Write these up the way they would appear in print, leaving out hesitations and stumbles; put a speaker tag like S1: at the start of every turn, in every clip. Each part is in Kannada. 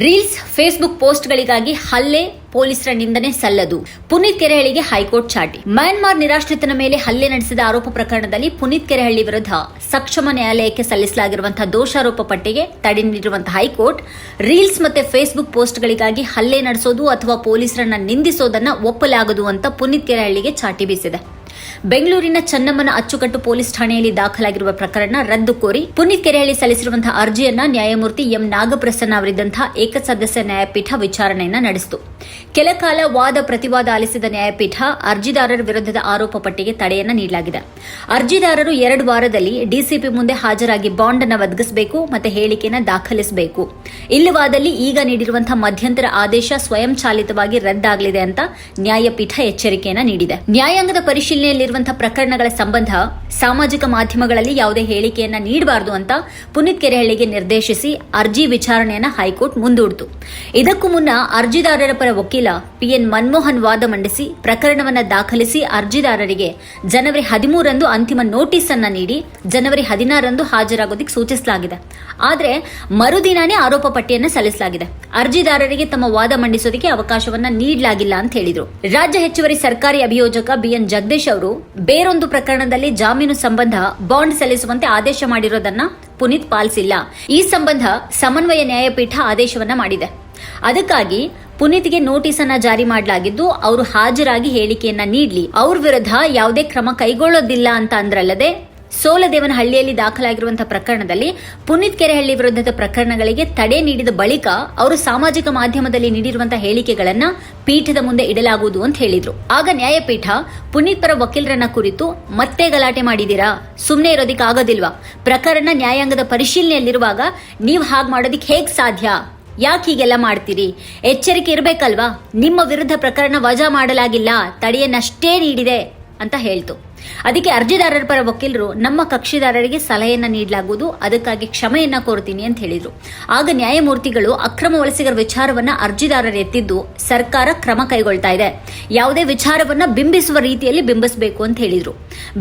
S1: ರೀಲ್ಸ್, ಫೇಸ್ಬುಕ್ ಪೋಸ್ಟ್ಗಳಿಗಾಗಿ ಹಲ್ಲೆ, ಪೊಲೀಸರ ನಿಂದನೆ ಸಲ್ಲದು. ಪುನೀತ್ ಕೆರೆಹಳ್ಳಿಗೆ ಹೈಕೋರ್ಟ್ ಚಾಟಿ. ಮ್ಯಾನ್ಮಾರ್ ನಿರಾಶ್ರಿತನ ಮೇಲೆ ಹಲ್ಲೆ ನಡೆಸಿದ ಆರೋಪ ಪ್ರಕರಣದಲ್ಲಿ ಪುನೀತ್ ಕೆರೆಹಳ್ಳಿ ವಿರುದ್ಧ ಸಕ್ಷಮ ನ್ಯಾಯಾಲಯಕ್ಕೆ ಸಲ್ಲಿಸಲಾಗಿರುವಂತಹ ದೋಷಾರೋಪ ಪಟ್ಟಿಗೆ ತಡೆ ನೀಡಿರುವಂತಹ ಹೈಕೋರ್ಟ್, ರೀಲ್ಸ್ ಮತ್ತೆ ಫೇಸ್ಬುಕ್ ಪೋಸ್ಟ್ಗಳಿಗಾಗಿ ಹಲ್ಲೆ ನಡೆಸೋದು ಅಥವಾ ಪೊಲೀಸರನ್ನ ನಿಂದಿಸೋದನ್ನ ಒಪ್ಪಲಾಗದು ಅಂತ ಪುನೀತ್ ಕೆರೆಹಳ್ಳಿಗೆ ಚಾಟಿ ಬೀಸಿದೆ. ಬೆಂಗಳೂರಿನ ಚನ್ನಮ್ಮನ ಅಚ್ಚುಕಟ್ಟು ಪೊಲೀಸ್ ಠಾಣೆಯಲ್ಲಿ ದಾಖಲಾಗಿರುವ ಪ್ರಕರಣ ರದ್ದು ಕೋರಿ ಪುನೀತ್ ಕೆರೆಹಳ್ಳಿ ಸಲ್ಲಿಸಿರುವಂತಹ ಅರ್ಜಿಯನ್ನ ನ್ಯಾಯಮೂರ್ತಿ ಎಂ ನಾಗಪ್ರಸನ್ನ ಅವರಿದ್ದಂತಹ ಏಕಸದಸ್ಯ ನ್ಯಾಯಪೀಠ ವಿಚಾರಣೆಯನ್ನ ನಡೆಸಿತು. ಕೆಲ ಕಾಲ ವಾದ ಪ್ರತಿವಾದ ಆಲಿಸಿದ ನ್ಯಾಯಪೀಠ ಅರ್ಜಿದಾರರ ವಿರುದ್ಧದ ಆರೋಪ ಪಟ್ಟಿಗೆ ತಡೆಯನ್ನ ನೀಡಲಾಗಿದೆ. ಅರ್ಜಿದಾರರು 2 ವಾರದಲ್ಲಿ ಡಿಸಿಪಿ ಮುಂದೆ ಹಾಜರಾಗಿ ಬಾಂಡ್ ಅನ್ನು ಒದಗಿಸಬೇಕು ಮತ್ತು ಹೇಳಿಕೆಯನ್ನು ದಾಖಲಿಸಬೇಕು. ಇಲ್ಲವಾದಲ್ಲಿ ಈಗ ನೀಡಿರುವಂತಹ ಮಧ್ಯಂತರ ಆದೇಶ ಸ್ವಯಂ ಚಾಲಿತವಾಗಿ ರದ್ದಾಗಲಿದೆ ಅಂತ ನ್ಯಾಯಪೀಠ ಎಚ್ಚರಿಕೆಯನ್ನ ನೀಡಿದೆ. ನ್ಯಾಯಾಂಗದ ಪರಿಶೀಲನೆಯಲ್ಲಿರುವಂತಹ ಪ್ರಕರಣಗಳ ಸಂಬಂಧ ಸಾಮಾಜಿಕ ಮಾಧ್ಯಮಗಳಲ್ಲಿ ಯಾವುದೇ ಹೇಳಿಕೆಯನ್ನ ನೀಡಬಾರದು ಅಂತ ಪುನೀತ್ ಕೆರೆಹಳ್ಳಿಗೆ ನಿರ್ದೇಶಿಸಿ ಅರ್ಜಿ ವಿಚಾರಣೆಯನ್ನ ಹೈಕೋರ್ಟ್ ಮುಂದೂಡಿತು. ಇದಕ್ಕೂ ಮುನ್ನ ಅರ್ಜಿದಾರರ ಪರ ವಕೀಲ ಪಿಎನ್ ಮನಮೋಹನ್ ವಾದ ಮಂಡಿಸಿ ಪ್ರಕರಣವನ್ನು ದಾಖಲಿಸಿ ಅರ್ಜಿದಾರರಿಗೆ ಜನವರಿ 13ರಂದು ಅಂತಿಮ ನೋಟಿಸ್ ಅನ್ನ ನೀಡಿ ಜನವರಿ 16ರಂದು ಹಾಜರಾಗೋದಕ್ಕೆ ಸೂಚಿಸಲಾಗಿದೆ. ಆದರೆ ಮರುದಿನಾನೇ ಆರೋಪ ಪಟ್ಟಿಯನ್ನು ಸಲ್ಲಿಸಲಾಗಿದೆ. ಅರ್ಜಿದಾರರಿಗೆ ತಮ್ಮ ವಾದ ಮಂಡಿಸೋದಕ್ಕೆ ಅವಕಾಶವನ್ನ ನೀಡಲಾಗಿಲ್ಲ ಅಂತ ಹೇಳಿದರು. ರಾಜ್ಯ ಹೆಚ್ಚುವರಿ ಸರ್ಕಾರಿ ಅಭಿಯೋಜಕ ಬಿಎನ್ ಜಗದೀಶ್ ಅವರು ಬೇರೊಂದು ಪ್ರಕರಣದಲ್ಲಿ ಜಾಮೀನು ಸಂಬಂಧ ಬಾಂಡ್ ಸಲ್ಲಿಸುವಂತೆ ಆದೇಶ ಮಾಡಿರೋದನ್ನ ಪುನೀತ್ ಪಾಲಿಸಿಲ್ಲ. ಈ ಸಂಬಂಧ ಸಮನ್ವಯ ನ್ಯಾಯಪೀಠ ಆದೇಶವನ್ನ ಮಾಡಿದೆ. ಅದಕ್ಕಾಗಿ ಪುನೀತ್ಗೆ ನೋಟಿಸ್ ಅನ್ನ ಜಾರಿ ಮಾಡಲಾಗಿದ್ದು, ಅವರು ಹಾಜರಾಗಿ ಹೇಳಿಕೆಯನ್ನ ನೀಡಲಿ, ಅವ್ರ ವಿರುದ್ಧ ಯಾವುದೇ ಕ್ರಮ ಕೈಗೊಳ್ಳೋದಿಲ್ಲ ಅಂತ ಅಂದ್ರಲ್ಲದೆ, ಸೋಲದೇವನಹಳ್ಳಿಯಲ್ಲಿ ದಾಖಲಾಗಿರುವಂತಹ ಪ್ರಕರಣದಲ್ಲಿ ಪುನೀತ್ ಕೆರೆಹಳ್ಳಿ ವಿರುದ್ಧದ ಪ್ರಕರಣಗಳಿಗೆ ತಡೆ ನೀಡಿದ ಬಳಿಕ ಅವರು ಸಾಮಾಜಿಕ ಮಾಧ್ಯಮದಲ್ಲಿ ನೀಡಿರುವಂತಹ ಹೇಳಿಕೆಗಳನ್ನ ಪೀಠದ ಮುಂದೆ ಇಡಲಾಗುವುದು ಅಂತ ಹೇಳಿದ್ರು. ಆಗ ನ್ಯಾಯಪೀಠ ಪುನೀತ್ ಪರ ವಕೀಲರನ್ನ ಕುರಿತು ಮತ್ತೆ ಗಲಾಟೆ ಮಾಡಿದೀರಾ, ಸುಮ್ಮನೆ ಇರೋದಿಕ್ಕೆ ಆಗೋದಿಲ್ವಾ, ಪ್ರಕರಣ ನ್ಯಾಯಾಂಗದ ಪರಿಶೀಲನೆಯಲ್ಲಿರುವಾಗ ನೀವು ಹಾಗೆ ಮಾಡೋದಿಕ್ಕೆ ಹೇಗ್ ಸಾಧ್ಯ, ಯಾಕೆ ಹೀಗೆಲ್ಲ ಮಾಡ್ತೀರಿ, ಎಚ್ಚರಿಕೆ ಇರಬೇಕಲ್ವಾ, ನಿಮ್ಮ ವಿರುದ್ಧ ಪ್ರಕರಣ ವಜಾ ಮಾಡಲಾಗಿಲ್ಲ, ತಡೆಯನ್ನಷ್ಟೇ ನೀಡಿದೆ ಅಂತ ಹೇಳ್ತು. ಅದಕ್ಕೆ ಅರ್ಜಿದಾರರ ಪರ ವಕೀಲರು ನಮ್ಮ ಕಕ್ಷಿದಾರರಿಗೆ ಸಲಹೆಯನ್ನ ನೀಡಲಾಗುವುದು, ಅದಕ್ಕಾಗಿ ಕ್ಷಮೆಯನ್ನ ಕೋರ್ತೀನಿ ಅಂತ ಹೇಳಿದ್ರು. ಆಗ ನ್ಯಾಯಮೂರ್ತಿಗಳು ಅಕ್ರಮ ವಲಸಿಗರ ವಿಚಾರವನ್ನ ಅರ್ಜಿದಾರರು ಎತ್ತಿದ್ದು ಸರ್ಕಾರ ಕ್ರಮ ಕೈಗೊಳ್ತಾ ಇದೆ, ಯಾವುದೇ ವಿಚಾರವನ್ನ ಬಿಂಬಿಸುವ ರೀತಿಯಲ್ಲಿ ಬಿಂಬಿಸಬೇಕು ಅಂತ ಹೇಳಿದ್ರು.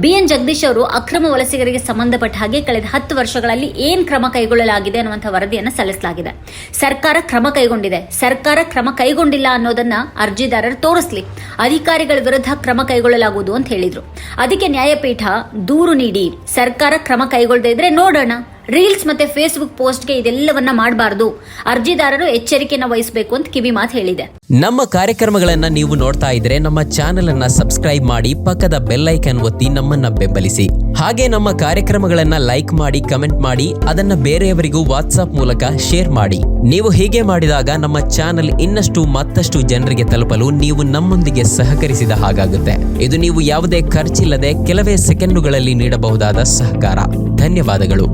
S1: ಬಿಎನ್ ಜಗದೀಶ್ ಅವರು ಅಕ್ರಮ ವಲಸಿಗರಿಗೆ ಸಂಬಂಧಪಟ್ಟ ಹಾಗೆ ಕಳೆದ 10 ವರ್ಷಗಳಲ್ಲಿ ಏನ್ ಕ್ರಮ ಕೈಗೊಳ್ಳಲಾಗಿದೆ ಅನ್ನುವಂಥ ವರದಿಯನ್ನು ಸಲ್ಲಿಸಲಾಗಿದೆ. ಸರ್ಕಾರ ಕ್ರಮ ಕೈಗೊಂಡಿದೆ, ಸರ್ಕಾರ ಕ್ರಮ ಕೈಗೊಂಡಿಲ್ಲ ಅನ್ನೋದನ್ನ ಅರ್ಜಿದಾರರು ತೋರಿಸಲಿ, ಅಧಿಕಾರಿಗಳ ವಿರುದ್ಧ ಕ್ರಮ ಕೈಗೊಳ್ಳಲಾಗುವುದು ಅಂತ ಹೇಳಿದ್ರು. ಅದಕ್ಕೆ ನ್ಯಾಯಪೀಠ ದೂರು ನೀಡಿ ಸರ್ಕಾರ ಕ್ರಮ ಕೈಗೊಳ್ಳದೇ ಇದ್ರೆ ನೋಡೋಣ, ರೀಲ್ಸ್ ಮತ್ತೆ ಫೇಸ್ಬುಕ್ ಪೋಸ್ಟ್ಗೆ ಇದೆಲ್ಲವನ್ನ ಮಾಡಬಾರದು, ಅರ್ಜಿದಾರರು ಎಚ್ಚರಿಕೆಯನ್ನು ವಹಿಸಬೇಕು ಅಂತ ಕಿವಿ ಮಾತು ಹೇಳಿದೆ.
S2: ನಮ್ಮ ಕಾರ್ಯಕ್ರಮಗಳನ್ನ ನೀವು ನೋಡ್ತಾ ಇದ್ರೆ ನಮ್ಮ ಚಾನೆಲ್ ಅನ್ನ ಸಬ್ಸ್ಕ್ರೈಬ್ ಮಾಡಿ, ಪಕ್ಕದ ಬೆಲ್ ಐಕಾನ್ ಒತ್ತಿ ನಮ್ಮನ್ನ ಬೆಂಬಲಿಸಿ. ಹಾಗೆ ನಮ್ಮ ಕಾರ್ಯಕ್ರಮಗಳನ್ನ ಲೈಕ್ ಮಾಡಿ, ಕಮೆಂಟ್ ಮಾಡಿ, ಅದನ್ನ ಬೇರೆಯವರಿಗೂ ವಾಟ್ಸ್ಆಪ್ ಮೂಲಕ ಶೇರ್ ಮಾಡಿ. ನೀವು ಹೀಗೆ ಮಾಡಿದಾಗ ನಮ್ಮ ಚಾನೆಲ್ ಇನ್ನಷ್ಟು ಮತ್ತಷ್ಟು ಜನರಿಗೆ ತಲುಪಲು ನೀವು ನಮ್ಮೊಂದಿಗೆ ಸಹಕರಿಸಿದ ಹಾಗಾಗುತ್ತೆ. ಇದು ನೀವು ಯಾವುದೇ ಖರ್ಚಿಲ್ಲದೆ ಕೆಲವೇ ಸೆಕೆಂಡುಗಳಲ್ಲಿ ನೀಡಬಹುದಾದ ಸಹಕಾರ. ಧನ್ಯವಾದಗಳು.